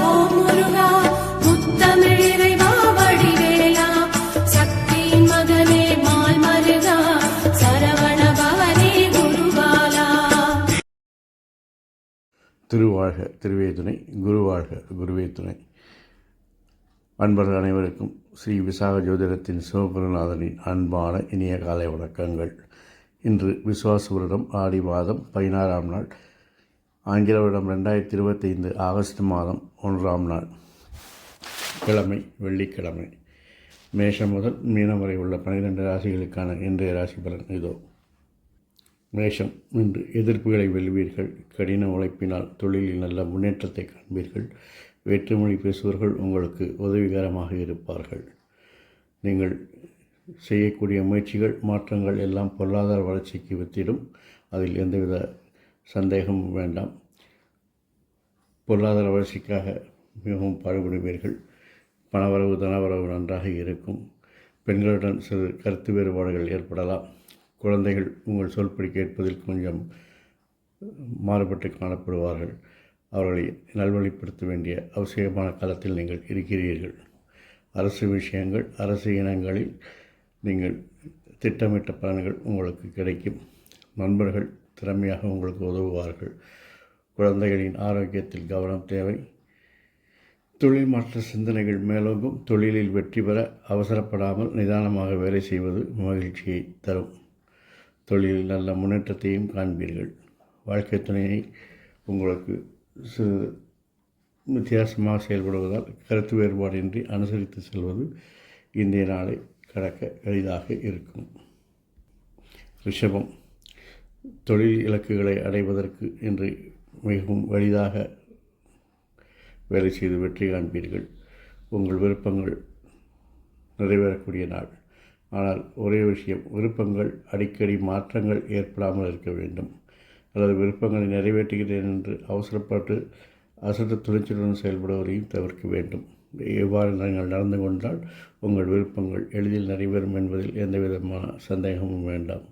ஓம் முருகா முத்தமிழிறைவா வடிவேலா சக்தியின் மகனே மால் மருகா சரவண பவனே குருபாலா. திருவாழ்க திருவே துணை, குருவாழ்க குருவே துணை. அன்பர்கள் அனைவருக்கும் ஸ்ரீ விசாக ஜோதிடத்தின் சிவகுருநாதனின் அன்பான இனிய காலை வணக்கங்கள். இன்று விசுவாச வருடம் ஆடி மாதம் 16ஆம் நாள், ஆங்கில வருடம் 2025 ஆகஸ்ட் மாதம் 1ஆம் நாள், கிழமை வெள்ளிக்கிழமை. மேஷம் முதல் மீனம் வரை உள்ள 12 ராசிகளுக்கான இன்றைய ராசி பலன் இதோ. மேஷம், இன்று எதிர்ப்புகளை வெல்வீர்கள். கடின உழைப்பினால் தொழிலில் நல்ல முன்னேற்றத்தை காண்பீர்கள். வேற்றுமொழி பேசுபவர்கள் உங்களுக்கு உதவிகரமாக இருப்பார்கள். நீங்கள் செய்யக்கூடிய முயற்சிகள் மாற்றங்கள் எல்லாம் பொருளாதார வளர்ச்சிக்கு வித்திடும். அதில் எந்தவித சந்தேகமும் வேண்டாம். பொருளாதார வளர்ச்சிக்காக மிகவும் பாடுபடுவீர்கள். பணவரவு தனவரவு நன்றாக இருக்கும். பெண்களுடன் சிறு கருத்து வேறுபாடுகள் ஏற்படலாம். குழந்தைகள் உங்கள் சொல்படி கேட்பதில் கொஞ்சம் மாறுபட்டு காணப்படுவார்கள். அவர்களை நல்வழிப்படுத்த வேண்டிய அவசியமான காலத்தில் நீங்கள் இருக்கிறீர்கள். அரசு விஷயங்கள், அரசு இனங்களில் நீங்கள் திட்டமிட்ட பலன்கள் உங்களுக்கு கிடைக்கும். நண்பர்கள் திறமையாக உங்களுக்கு உதவுவார்கள். குழந்தைகளின் ஆரோக்கியத்தில் கவனம் தேவை. தொழில் மாற்ற சிந்தனைகள் மேலோங்கும். தொழிலில் வெற்றி பெற அவசரப்படாமல் நிதானமாக வேலை செய்வது மகிழ்ச்சியை தரும். தொழிலில் நல்ல முன்னேற்றத்தையும் காண்பீர்கள். வாழ்க்கை துணையை உங்களுக்கு வித்தியாசமாக செயல்படுவதால் கருத்து வேறுபாடின்றி அனுசரித்து செல்வது இந்திய நாளை கடக்க எளிதாக இருக்கும். ரிஷபம், தொழில் இலக்குகளை அடைவதற்கு இன்று மிகவும் எளிதாக வேலை செய்து வெற்றி காண்பீர்கள். உங்கள் விருப்பங்கள் நிறைவேறக்கூடிய நாள். ஆனால் ஒரே விஷயம், விருப்பங்கள் அடிக்கடி மாற்றங்கள் ஏற்படாமல் இருக்க வேண்டும். அல்லது விருப்பங்களை நிறைவேற்றுகிறேன் என்று அவசரப்பட்டு அசட்டு துணிச்சலுடன் செயல்படுவதையும் தவிர்க்க வேண்டும். எவ்வாறு நீங்கள் நடந்து கொண்டால் உங்கள் விருப்பங்கள் எளிதில் நிறைவேறும் என்பதில் எந்த விதமான சந்தேகமும் வேண்டாம்.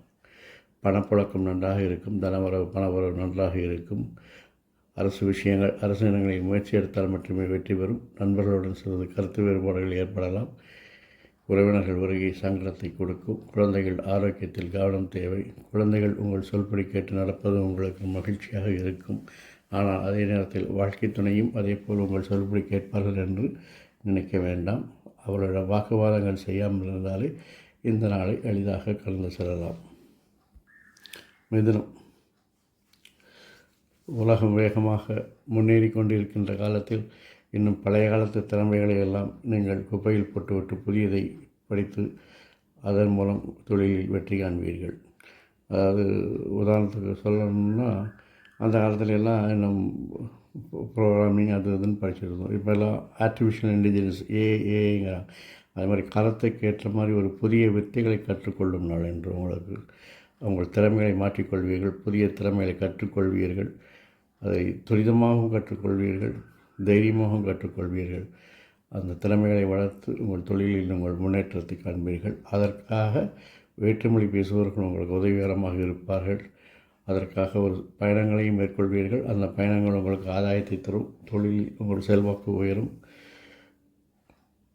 பணப்புழக்கம் நன்றாக இருக்கும். பணவரவு நன்றாக இருக்கும். அரசு விஷயங்கள், அரசு இடங்களில் முயற்சி எடுத்தால் மட்டுமே வெற்றி பெறும். நண்பர்களுடன் சிறிது கருத்து வேறுபாடுகள் ஏற்படலாம். உறவினர்கள் வருகை சங்கடத்தை கொடுக்கும். குழந்தைகள் ஆரோக்கியத்தில் கவனம் தேவை. குழந்தைகள் உங்கள் சொல்படி கேட்டு நடப்பது உங்களுக்கு மகிழ்ச்சியாக இருக்கும். ஆனால் அதே நேரத்தில் வாழ்க்கை துணையும் அதே போல் உங்கள் சொல்படி கேட்பார்கள் என்று நினைக்க வேண்டாம். அவர்களிடம் வாக்குவாதங்கள் செய்யாமல் இருந்தாலே இந்த நாளை எளிதாக கடந்து செல்லலாம். மிதுனம், உலகம் வேகமாக முன்னேறி கொண்டிருக்கின்ற காலத்தில் இன்னும் பழைய காலத்து திறமைகளை எல்லாம் நீங்கள் குப்பையில் போட்டுவிட்டு புதியதை படித்து அதன் மூலம் தொழிலில் வெற்றி காண்பீர்கள். அதாவது உதாரணத்துக்கு சொல்லணும்னா, அந்த காலத்துல எல்லாம் இன்னும் ப்ரோக்ராமிங் அது இதுன்னு படிச்சுருந்தோம். இப்போ எல்லாம் ஆர்டிஃபிஷியல் இன்டெலிஜென்ஸ் ஏஐங்கிறாங்க. அது மாதிரி காலத்துக்கு ஏற்ற மாதிரி ஒரு புதிய வித்தைகளை கற்றுக்கொள்ளும் நாள் என்று உங்களுக்கு உங்கள் திறமைகளை மாற்றிக்கொள்வீர்கள். புதிய திறமைகளை கற்றுக்கொள்வீர்கள். அதை துரிதமாகவும் கற்றுக்கொள்வீர்கள். தைரியமாகவும் கற்றுக்கொள்வீர்கள். அந்த திறமைகளை வளர்த்து உங்கள் தொழிலில் உங்கள் முன்னேற்றத்தை காண்பீர்கள். அதற்காக வேற்றுமொழி பேசுபவர்கள் உங்களுக்கு உதவிகரமாக இருப்பார்கள். அதற்காக ஒரு பயணங்களையும் மேற்கொள்வீர்கள். அந்த பயணங்கள் உங்களுக்கு ஆதாயத்தை தரும். தொழிலில் உங்கள் செல்வாக்கு உயரும்.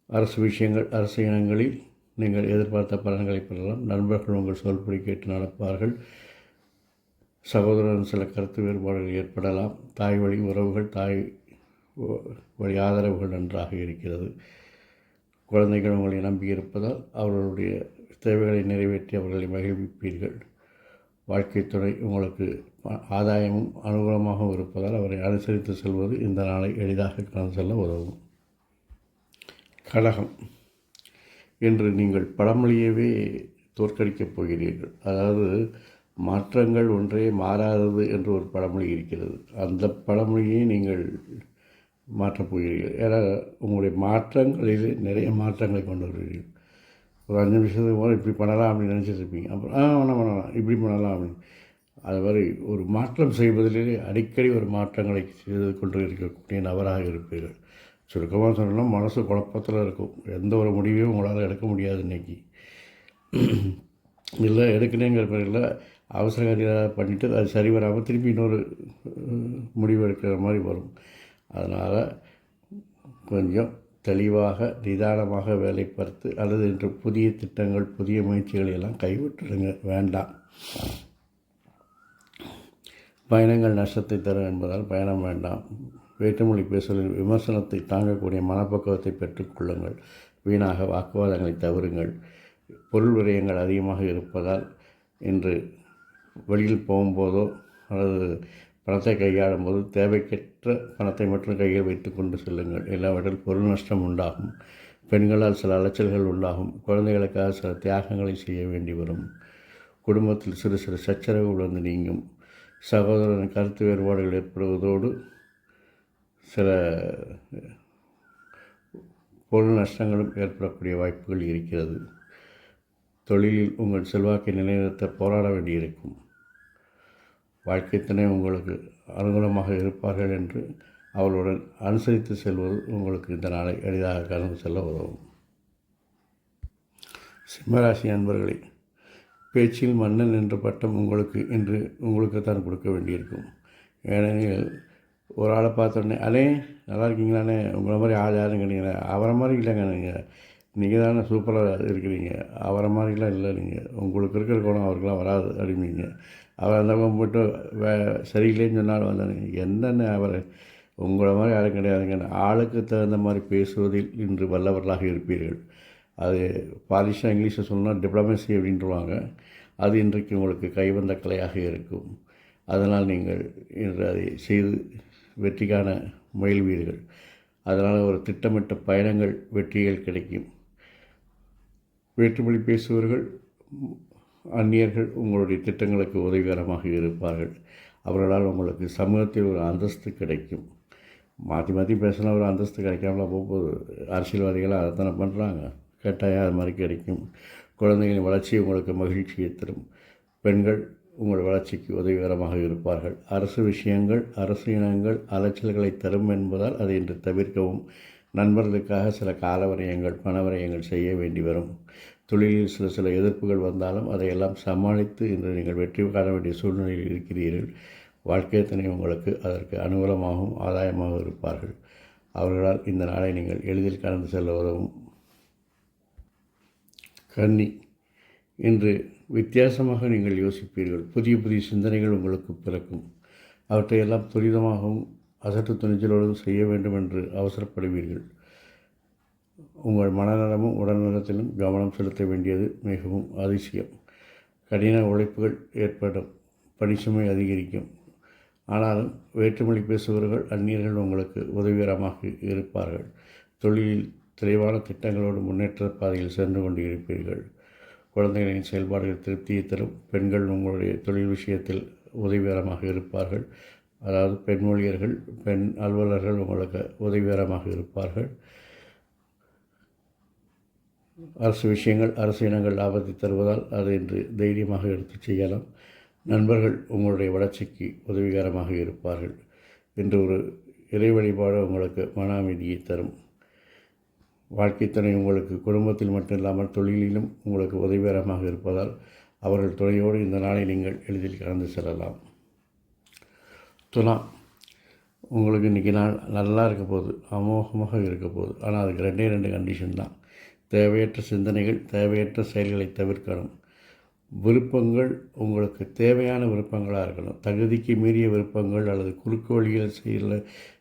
அரசு விஷயங்கள், அரசு இனங்களில் நீங்கள் எதிர்பார்த்த பலன்களை பெறலாம். நண்பர்கள் உங்கள் சொல்படி கேட்டு நடப்பார்கள். சகோதரன் சில கருத்து வேறுபாடுகள் ஏற்படலாம். தாய் வழி உறவுகள், தாய் வழி ஆதரவுகள் நன்றாக இருக்கிறது. குழந்தைகள் உங்களை நம்பியிருப்பதால் அவர்களுடைய தேவைகளை நிறைவேற்றி அவர்களை மகிழ்விப்பீர்கள். வாழ்க்கை துணை உங்களுக்கு ஆதாயமும் அனுகூலமாகவும் இருப்பதால் அவரை அனுசரித்து செல்வது இந்த நாளை எளிதாக கடந்து செல்ல உதவும். கடகம், இன்று நீங்கள் பழமொழியவே தோற்கடிக்கப் போகிறீர்கள். அதாவது மாற்றங்கள் ஒன்றே மாறாதது என்று ஒரு பழமொழி இருக்கிறது. அந்த பழமொழியை நீங்கள் மாற்றப் போகிறீர்கள். ஏன்னா உங்களுடைய மாற்றங்களில் நிறைய மாற்றங்களை கொண்டு வருவீர்கள். ஒரு 5 நிமிஷத்துக்கு போல இப்படி பண்ணலாம் அப்படின்னு நினச்சிட்டு இருப்பீங்க. அப்புறம் பண்ணலாம் இப்படி பண்ணலாம் அப்படின்னு. அது மாதிரி ஒரு மாற்றம் செய்வதிலே அடிக்கடி ஒரு மாற்றங்களை செய்து கொண்டு இருக்கக்கூடிய நபராக இருப்பீர்கள். சுருக்கமாக சொல்லணும்னா மனசு குழப்பத்தில் இருக்கும். எந்த ஒரு முடிவையும் உங்களால் எடுக்க முடியாது இன்றைக்கி. இல்லை எடுக்கணுங்கிற பேரில் அவசரகாரியாக பண்ணிவிட்டு அது சரி வராமல் திருப்பி இன்னொரு முடிவு எடுக்கிற மாதிரி வரும். அதனால் கொஞ்சம் தெளிவாக நிதானமாக வேலை பார்த்து அல்லது இன்று புதிய திட்டங்கள் புதிய முயற்சிகளை எல்லாம் கைவிட்டுடுங்க, வேண்டாம். பயணங்கள் நஷ்டத்தை தரும் என்பதால் பயணம் வேண்டாம். வேற்றுமொழி பேசுவதில் விமர்சனத்தை தாங்கக்கூடிய மனப்பக்குவத்தை பெற்றுக்கொள்ளுங்கள். வீணாக வாக்குவாதங்களை தவிருங்கள். பொருள் விரயங்கள் அதிகமாக இருப்பதால் இன்று வெளியில் போகும்போதோ அல்லது பணத்தை கையாளும் போது தேவைக்கற்ற பணத்தை மட்டும் கையில் வைத்து கொண்டு செல்லுங்கள். இல்லாவிட்டால் பொருள் நஷ்டம் உண்டாகும். பெண்களால் சில அலைச்சல்கள் உண்டாகும். குழந்தைகளுக்காக சில தியாகங்களை செய்ய வேண்டி வரும். குடும்பத்தில் சிறு சிறு சச்சரவுகள் வந்து நீங்கும். சகோதரன் கருத்து வேறுபாடுகள் ஏற்படுவதோடு சில பொருள் நஷ்டங்களும் ஏற்படக்கூடிய வாய்ப்புகள் இருக்கிறது. தொழிலில் உங்கள் செல்வாக்கை நிலைநிறுத்த போராட வேண்டியிருக்கும். வாழ்க்கை துணை உங்களுக்கு அனுகூலமாக இருப்பார்கள் என்று அவளுடன் அனுசரித்து செல்வது உங்களுக்கு இந்த நாளை எளிதாக கடந்து செல்ல உதவும். சிம்மராசி அன்பர்களே, பேச்சில் மன்னன் என்ற பட்டம் உங்களுக்கு தான் கொடுக்க வேண்டியிருக்கும். ஏனெனில் ஒரு ஆளை பார்த்தோடனே அண்ணே நல்லா இருக்கீங்களாண்ணே, உங்களை மாதிரி ஆள் யாரும் கிடையாது, அவரை மாதிரி இல்லைங்க, நீங்கள் தானே சூப்பராக இருக்கிறீங்க, அவரை மாதிரிலாம் இல்லை, நீங்கள் உங்களுக்கு இருக்கிற குணம் அவருக்கெல்லாம் வராது அப்படிங்க. அவர் அந்த பக்கம் போய்ட்டு சரியில்லைன்னு சொன்னாலும் வந்தானுங்க, என்னென்ன அவர் உங்களை மாதிரி யாரும் கிடையாதுங்க. ஆளுக்கு தகுந்த மாதிரி பேசுவதில் இன்று வல்லவர்களாக இருப்பீர்கள். அது பாலிஷாக இங்கிலீஷில் சொல்லணும்னா டிப்ளமேசி அப்படின்ட்டுருவாங்க. அது இன்றைக்கு உங்களுக்கு கைவந்த கலையாக இருக்கும். அதனால் நீங்கள் இன்று அதை செய்து வெற்றிக்கான முயல்வீர்கள். அதனால் ஒரு திட்டமிட்ட பயணங்கள் வெற்றிகள் கிடைக்கும். வேற்றுமொழி பேசுபவர்கள் அந்நியர்கள் உங்களுடைய திட்டங்களுக்கு உதவிகரமாக இருப்பார்கள். அவர்களால் உங்களுக்கு சமூகத்தில் ஒரு அந்தஸ்து கிடைக்கும். மாற்றி மாற்றி பேசினா ஒரு அந்தஸ்து கிடைக்காமலாம் போகும்போது அரசியல்வாதிகளாக அதைத்தானே பண்ணுறாங்க. கட்டாயம் அது மாதிரி கிடைக்கும். குழந்தைகளின் வளர்ச்சி உங்களுக்கு மகிழ்ச்சியை தரும். பெண்கள் உங்கள் வளர்ச்சிக்கு உதவிகரமாக இருப்பார்கள். அரசு விஷயங்கள் அரசு இனங்கள் அலைச்சல்களை தரும் என்பதால் அதை இன்று தவிர்க்கவும். நண்பர்களுக்காக சில காலவரையங்கள் பணவரையங்கள் செய்ய வேண்டி வரும். தொழிலில் சில எதிர்ப்புகள் வந்தாலும் அதையெல்லாம் சமாளித்து இன்று நீங்கள் வெற்றி காண வேண்டிய சூழ்நிலையில் இருக்கிறீர்கள். வாழ்க்கை துணை உங்களுக்கு அதற்கு அனுகூலமாகவும் ஆதாயமாக இருப்பார்கள். அவர்களால் இந்த நாளை நீங்கள் எளிதில் கடந்து செல்ல உதவும். கன்னி, இன்று வித்தியாசமாக நீங்கள் யோசிப்பீர்கள். புதிய புதிய சிந்தனைகள் உங்களுக்கு பிறக்கும். அவற்றையெல்லாம் துரிதமாகவும் அசட்டு துணிச்சலோடும் செய்ய வேண்டும் என்று அவசரப்படுவீர்கள். உங்கள் மனநலமும் உடல்நலத்திலும் கவனம் செலுத்த வேண்டியது மிகவும் அவசியம். கடின உழைப்புகள் ஏற்படும். பணிச்சுமை அதிகரிக்கும். ஆனாலும் வேற்றுமொழி பேசுபவர்கள் அந்நியர்கள் உங்களுக்கு உதவிகரமாக இருப்பார்கள். தொழிலில் தெளிவான திட்டங்களோடு முன்னேற்ற பாதையில் சென்று கொண்டு இருப்பீர்கள். குழந்தைகளின் செயல்பாடுகள் திருப்தியை தரும். பெண்கள் உங்களுடைய தொழில் விஷயத்தில் உதவிகரமாக இருப்பார்கள். அதாவது பெண் ஊழியர்கள் பெண் அலுவலர்கள் உங்களுக்கு உதவிகரமாக இருப்பார்கள். அரசு விஷயங்கள் அரசு இனங்கள் லாபத்தை தருவதால் அதை இன்று தைரியமாக எடுத்து செய்யலாம். நண்பர்கள் உங்களுடைய வளர்ச்சிக்கு உதவிகரமாக இருப்பார்கள். இன்று ஒரு இறை வழிபாடு உங்களுக்கு மன அமைதியை தரும். வாழ்க்கை துணை உங்களுக்கு குடும்பத்தில் மட்டும் இல்லாமல் தொழிலிலும் உங்களுக்கு உதவிகரமாக இருப்பதால் அவர்கள் துணையோடு இந்த நாளை நீங்கள் எளிதில் கடந்து செல்லலாம். துலா, உங்களுக்கு இன்றைக்கி நாள் நல்லா இருக்க போகுது, அமோகமாக இருக்க போகுது. ஆனால் அதுக்கு ரெண்டு கண்டிஷன் தான். தேவையற்ற சிந்தனைகள் தேவையற்ற செயல்களை தவிர்க்கணும். விருப்பங்கள் உங்களுக்கு தேவையான விருப்பங்களாக இருக்கணும். தகுதிக்கு மீறிய விருப்பங்கள் அல்லது குறுக்கு வழியில்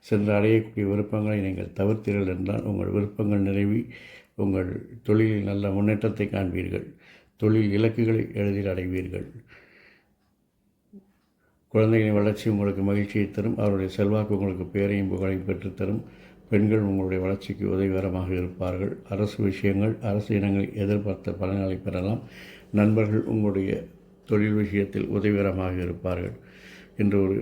சென்று அடையக்கூடிய விருப்பங்களை நீங்கள் தவிர்த்தீர்கள் என்றால் உங்கள் விருப்பங்கள் நிறைவி உங்கள் தொழிலில் நல்ல முன்னேற்றத்தை காண்பீர்கள். தொழில் இலக்குகளை எளிதில் அடைவீர்கள். குழந்தைகளின் வளர்ச்சி உங்களுக்கு மகிழ்ச்சியை தரும். அவருடைய செல்வாக்கு உங்களுக்கு பேரையும் புகழையும் பெற்றுத்தரும். பெண்கள் உங்களுடைய வளர்ச்சிக்கு உதவிகரமாக இருப்பார்கள். அரசு விஷயங்கள் அரசு இனங்களை எதிர்பார்த்த பலன்களை பெறலாம். நண்பர்கள் உங்களுடைய தொழில் விஷயத்தில் உதவிகரமாக இருப்பார்கள். இன்று ஒரு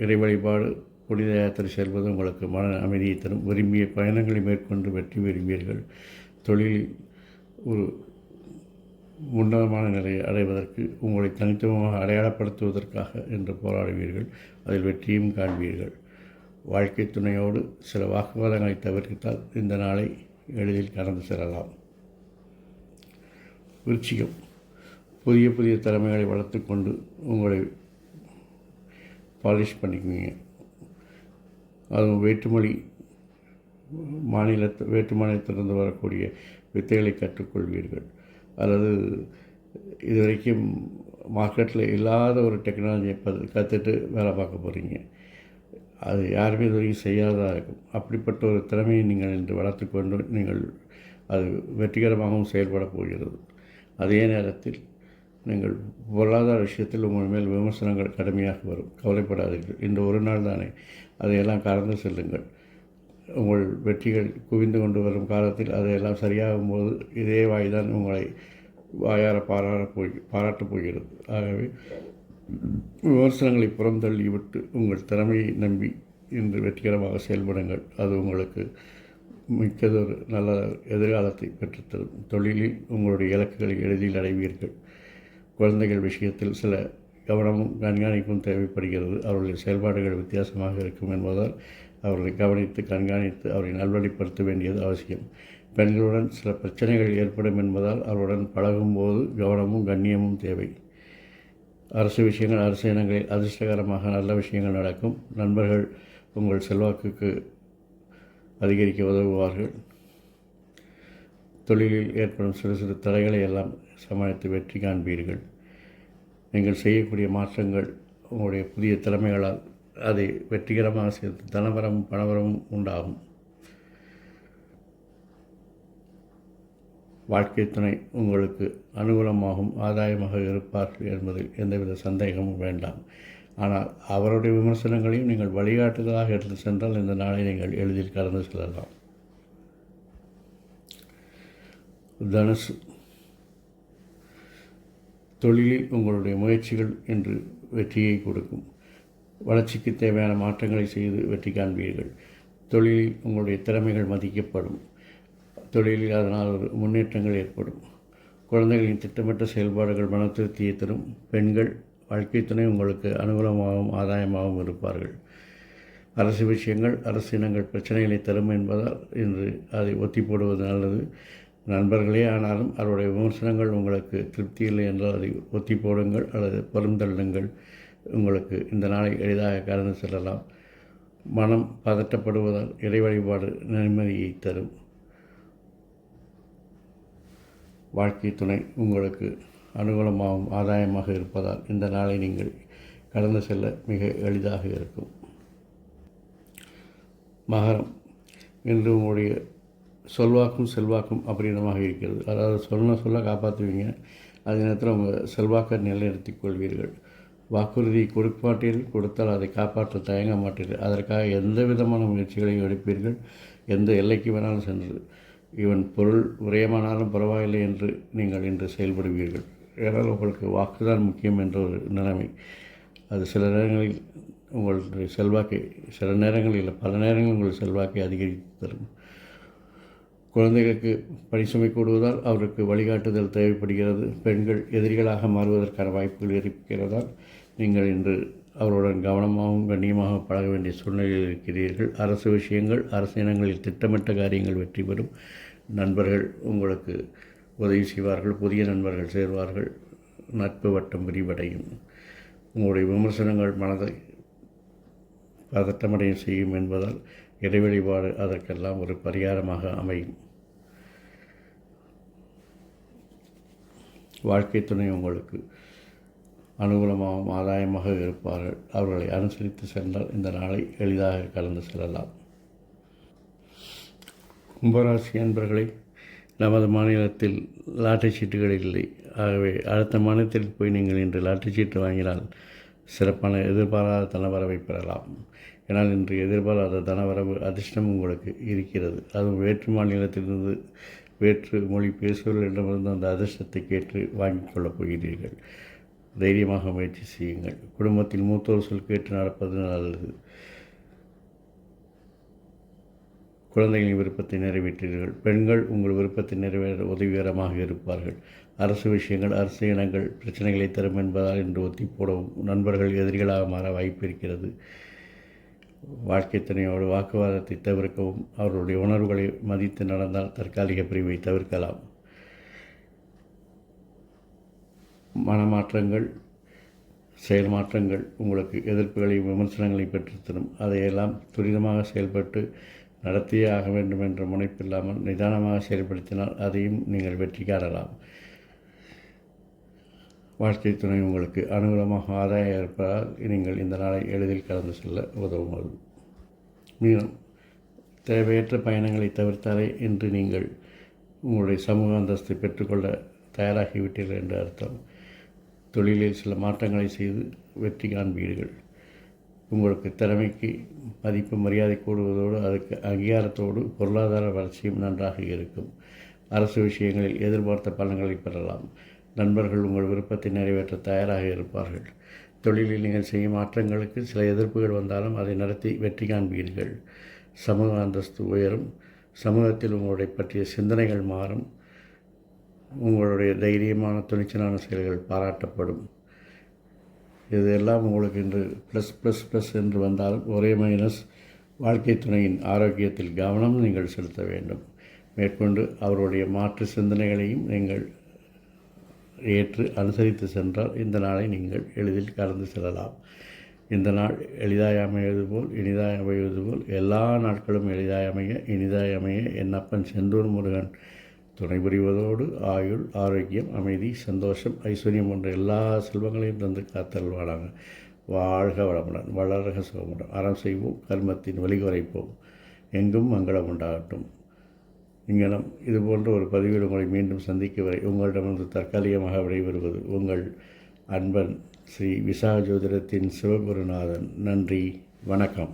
இறை வழிபாடு புனித யாத்திரை செல்வது உங்களுக்கு மன அமைதியை தரும். விரும்பிய பயணங்களை மேற்கொண்டு வெற்றி பெறுவீர்கள். தொழிலில் ஒரு உன்னதமான நிலையை அடைவதற்கு உங்களை தனித்துவமாக அடையாளப்படுத்துவதற்காக என்று போராடுவீர்கள். அதில் வெற்றியும் காண்பீர்கள். வாழ்க்கை துணையோடு சில வாக்குவாதங்களை தவிர்த்தால் இந்த நாளை எளிதில் கடந்து செல்லலாம். விருச்சிகம், புதிய புதிய திறமைகளை வளர்த்து கொண்டு உங்களை பாலிஷ் பண்ணிக்குவீங்க. அதுவும் வேற்றுமொழி வேற்று மாநிலத்திலிருந்து வரக்கூடிய வித்தைகளை கற்றுக்கொள்வீர்கள். அல்லது இதுவரைக்கும் மார்க்கெட்டில் இல்லாத ஒரு டெக்னாலஜியை கற்றுட்டு வேலை பார்க்க போகிறீங்க. அது யாருமே இதுவரைக்கும் செய்யாததாக இருக்கும். அப்படிப்பட்ட ஒரு திறமையை நீங்கள் இன்று வளர்த்து கொண்டு நீங்கள் அது வெற்றிகரமாகவும் செயல்பட போகிறது. அதே நேரத்தில் நீங்கள் பொருளாதார விஷயத்தில் உங்கள் மேல் விமர்சனங்கள் கடுமையாக வரும். கவலைப்படாதீர்கள். இந்த ஒரு நாள் தானே, அதையெல்லாம் கடந்து செல்லுங்கள். உங்கள் வெற்றிகள் குவிந்து கொண்டு வரும் காலத்தில் அதையெல்லாம் சரியாகும் போது இதே வாய்தான் உங்களை வாயார பாராட்டப் போகிறது. ஆகவே விமர்சனங்களை புறந்தள்ளிவிட்டு உங்கள் திறமையை நம்பி இன்று வெற்றிகரமாக செயல்படுங்கள். அது உங்களுக்கு மிக்கதொரு நல்ல எதிர்காலத்தை பெற்றுத்தரும். தொழிலில் உங்களுடைய இலக்குகளை எளிதில் அடைவீர்கள். குழந்தைகள் விஷயத்தில் சில கவனமும் கண்காணிப்பும் தேவைப்படுகிறது. அவர்களுடைய செயல்பாடுகள் வித்தியாசமாக இருக்கும் என்பதால் அவர்களை கவனித்து கண்காணித்து அவரை நல்வழிப்படுத்த வேண்டியது அவசியம். பெண்களுடன் சில பிரச்சனைகள் ஏற்படும் என்பதால் அவருடன் பழகும்போது கவனமும் கண்ணியமும் தேவை. அரசு விஷயங்கள், அரசு இனங்களில் அதிர்ஷ்டகரமாக நல்ல விஷயங்கள் நடக்கும். நண்பர்கள் உங்கள் செல்வாக்குக்கு அதிகரிக்க உதவுவார்கள். தொழிலில் ஏற்படும் சிறு சிறு தடைகளை எல்லாம் சமாளித்து வெற்றி காண்பீர்கள். நீங்கள் செய்யக்கூடிய மாற்றங்கள் உங்களுடைய புதிய திறமைகளால் அதை வெற்றிகரமாக சேர்த்து தனவரமும் பணவரமும் உண்டாகும். வாழ்க்கை துணை உங்களுக்கு அனுகூலமாகவும் ஆதாயமாக இருப்பார்கள் என்பதில் எந்தவித சந்தேகமும் வேண்டாம். ஆனால் அவருடைய விமர்சனங்களையும் நீங்கள் வழிகாட்டுதலாக எடுத்து சென்றால் இந்த நாளை நீங்கள் எளிதில் கடந்து செல்லலாம். தனுசு, தொழிலில் உங்களுடைய முயற்சிகள் இன்று வெற்றியை கொடுக்கும். வளர்ச்சிக்கு தேவையான மாற்றங்களை செய்து வெற்றி காண்பீர்கள். தொழிலில் உங்களுடைய திறமைகள் மதிக்கப்படும். தொழிலில் அதனால் ஒரு முன்னேற்றங்கள் ஏற்படும். குழந்தைகளின் திட்டமிட்ட செயல்பாடுகள் மன திருப்தியை தரும். பெண்கள் வாழ்க்கை துணை உங்களுக்கு அனுகூலமாகவும் ஆதாயமாகவும் இருப்பார்கள். அரசு விஷயங்கள், அரசு இனங்கள் பிரச்சனைகளை தரும் என்பதால் இன்று அதை ஒத்தி போடுவது நல்லது. நண்பர்களே ஆனாலும் அவருடைய விமர்சனங்கள் உங்களுக்கு திருப்தி இல்லை என்றால் அதை ஒத்தி போடுங்கள் அல்லது பொருந்தள்ளுங்கள். உங்களுக்கு இந்த நாளை எளிதாக கடந்து செல்லலாம். மனம் பதட்டப்படுவதால் இறை வழிபாடு நிம்மதியை தரும். வாழ்க்கை துணை உங்களுக்கு அனுகூலமாகவும் ஆதாயமாக இருப்பதால் இந்த நாளை நீங்கள் கடந்து செல்ல மிக எளிதாக இருக்கும். மகரம், இன்று உங்களுடைய சொல்வாக்கும் செல்வாக்கும் அபரிதமாக இருக்கிறது. அதாவது சொல்ல காப்பாற்றுவீங்க. அதே நேரத்தில் உங்கள் செல்வாக்கை நிலைநிறுத்திக் கொள்வீர்கள். வாக்குறுதி கொடுப்பாட்டீர்கள், கொடுத்தால் அதை காப்பாற்ற தயங்க மாட்டீர்கள். அதற்காக எந்த விதமான முயற்சிகளையும் எடுப்பீர்கள். எந்த எல்லைக்கு வேணாலும் சென்று இவன் பொருள் விரயமானாலும் பரவாயில்லை என்று நீங்கள் இன்று செயல்படுவீர்கள். ஏனால் உங்களுக்கு வாக்குதான் முக்கியம் என்ற ஒரு நிலைமை. அது சில நேரங்களில் உங்களுடைய செல்வாக்கை, சில நேரங்களில் பல நேரங்களில் உங்கள் செல்வாக்கை அதிகரித்து தரும். குழந்தைகளுக்கு பணி சுமை கூடுவதால் அவருக்கு வழிகாட்டுதல் தேவைப்படுகிறது. பெண்கள் எதிரிகளாக மாறுவதற்கான வாய்ப்புகள் இருக்கிறதால் நீங்கள் இன்று அவருடன் கவனமாகவும் கண்ணியமாக பழக வேண்டிய சூழ்நிலையில் இருக்கிறீர்கள். அரசு விஷயங்கள், அரசு இனங்களில் திட்டமிட்ட காரியங்கள் வெற்றி பெறும். நண்பர்கள் உங்களுக்கு உதவி செய்வார்கள். புதிய நண்பர்கள் சேர்வார்கள். நட்பு வட்டம் விரிவடையும். உங்களுடைய விமர்சனங்கள் மனதை பதட்டமடைய செய்யும் என்பதால் இறை வழிபாடு அதற்கெல்லாம் ஒரு பரிகாரமாக அமையும். வாழ்க்கை துணை உங்களுக்கு அனுகூலமாகவும் ஆதாயமாக இருப்பார்கள். அவர்களை அனுசரித்து சென்றால் இந்த நாளை எளிதாக கடந்து செல்லலாம். கும்பராசி அன்பர்களை, நமது மாநிலத்தில் லாட்டரி சீட்டுகள் இல்லை. ஆகவே அடுத்த மாநிலத்தில் போய் நீங்கள் இன்று லாட்டரி சீட்டு வாங்கினால் சிறப்பான எதிர்பாராத தனவரவை பெறலாம். ஏனால் இன்று எதிர்பாராத தனவரவு அதிர்ஷ்டம் உங்களுக்கு இருக்கிறது. அதுவும் வேற்று மாநிலத்திலிருந்து வேற்று மொழி பேசுபவர்களிடமிருந்து அந்த அதிர்ஷ்டத்தை கேட்டு வாங்கிக் கொள்ளப் போகிறீர்கள். தைரியமாக முயற்சி செய்யுங்கள். குடும்பத்தில் மூத்தோர் சொல் கேட்டு நடப்பது நல்லது. குழந்தைகளின் விருப்பத்தை நிறைவேற்றீர்கள். பெண்கள் உங்கள் விருப்பத்தை நிறைவேற உதவிகரமாக இருப்பார்கள். அரசு விஷயங்கள், அரசு இனங்கள் பிரச்சனைகளை தரும் என்பதால் இன்று ஒத்தி போடவும். நண்பர்கள் எதிரிகளாக மாற வாய்ப்பு இருக்கிறது. வாழ்க்கை துணையோடு வாக்குவாதத்தை தவிர்க்கவும். அவர்களுடைய உணர்வுகளை மதித்து நடந்தால் தற்காலிக பிரிவை தவிர்க்கலாம். மனமாற்றங்கள், செயல் மாற்றங்கள் உங்களுக்கு எதிர்ப்புகளையும் விமர்சனங்களையும் பெற்றுத்தரும். அதையெல்லாம் துரிதமாக செயல்பட்டு நடத்தியே ஆக வேண்டும் என்ற முனைப்பில்லாமல் நிதானமாக செயல்படுத்தினால் அதையும் நீங்கள் வெற்றி காணலாம். வாழ்க்கை துணை உங்களுக்கு அனுகூலமாக ஆதாயம் இருப்பதால் நீங்கள் இந்த நாளை எளிதில் கடந்து செல்ல உதவும். மீண்டும் தேவையற்ற பயணங்களை தவிர்த்தாலே இன்று நீங்கள் உங்களுடைய சமூக அந்தஸ்தை பெற்றுக்கொள்ள தயாராகிவிட்டீர்கள் என்ற அர்த்தம். தொழிலில் சில மாற்றங்களை செய்து வெற்றி காண்பீர்கள். உங்களுக்கு திறமைக்கு மதிப்பு மரியாதை கூடுவதோடு அதுக்கு அங்கீகாரத்தோடு பொருளாதார வளர்ச்சியும் நன்றாக இருக்கும். அரசு விஷயங்களில் எதிர்பார்த்த பலன்களை பெறலாம். நண்பர்கள் உங்கள் விருப்பத்தை நிறைவேற்ற தயாராக இருப்பார்கள். தொழிலில் நீங்கள் செய்யும் மாற்றங்களுக்கு சில எதிர்ப்புகள் வந்தாலும் அதை நடத்தி வெற்றி காண்பீர்கள். சமூக அந்தஸ்து உயரும். சமூகத்தில் உங்களுடைய பற்றிய சிந்தனைகள் மாறும். உங்களுடைய தைரியமான துணிச்சலான செயல்கள் பாராட்டப்படும். இதெல்லாம் உங்களுக்கு இன்று ப்ளஸ் என்று வந்தாலும் ஒரே மைனஸ். வாழ்க்கை துணையின் ஆரோக்கியத்தில் கவனம் நீங்கள் செலுத்த வேண்டும். மேற்கொண்டு அவருடைய மாற்று சிந்தனைகளையும் நீங்கள் ஏற்று அனுசரித்து சென்றால் இந்த நாளை நீங்கள் எளிதில் கடந்து செல்லலாம். இந்த நாள் எளிதாய் அமைவது போல் இனிதாய் அமைவது போல் எல்லா நாட்களும் எளிதாய் அமைய இனிதாய் அமைய என் அப்பன் செந்தூர் முருகன் துணை புரிவதோடு ஆயுள், ஆரோக்கியம், அமைதி, சந்தோஷம், ஐஸ்வர்யம் போன்ற எல்லா செல்வங்களையும் தந்து காத்தல்வானாங்க. வாழ்க வளமுடன், வளர்க சுகமுடன். அறம் செய்வோம், கர்மத்தின் வழி குறைப்போம், எங்கும் மங்களம் உண்டாகட்டும். இங்கனம் இதுபோன்ற ஒரு பதிவில் உங்களை மீண்டும் சந்திக்க வரை உங்களிடமிருந்து தற்காலிகமாக விடைபெறுவது உங்கள் அன்பன் ஸ்ரீ விசாக ஜோதிடத்தின் சிவகுருநாதன். நன்றி, வணக்கம்.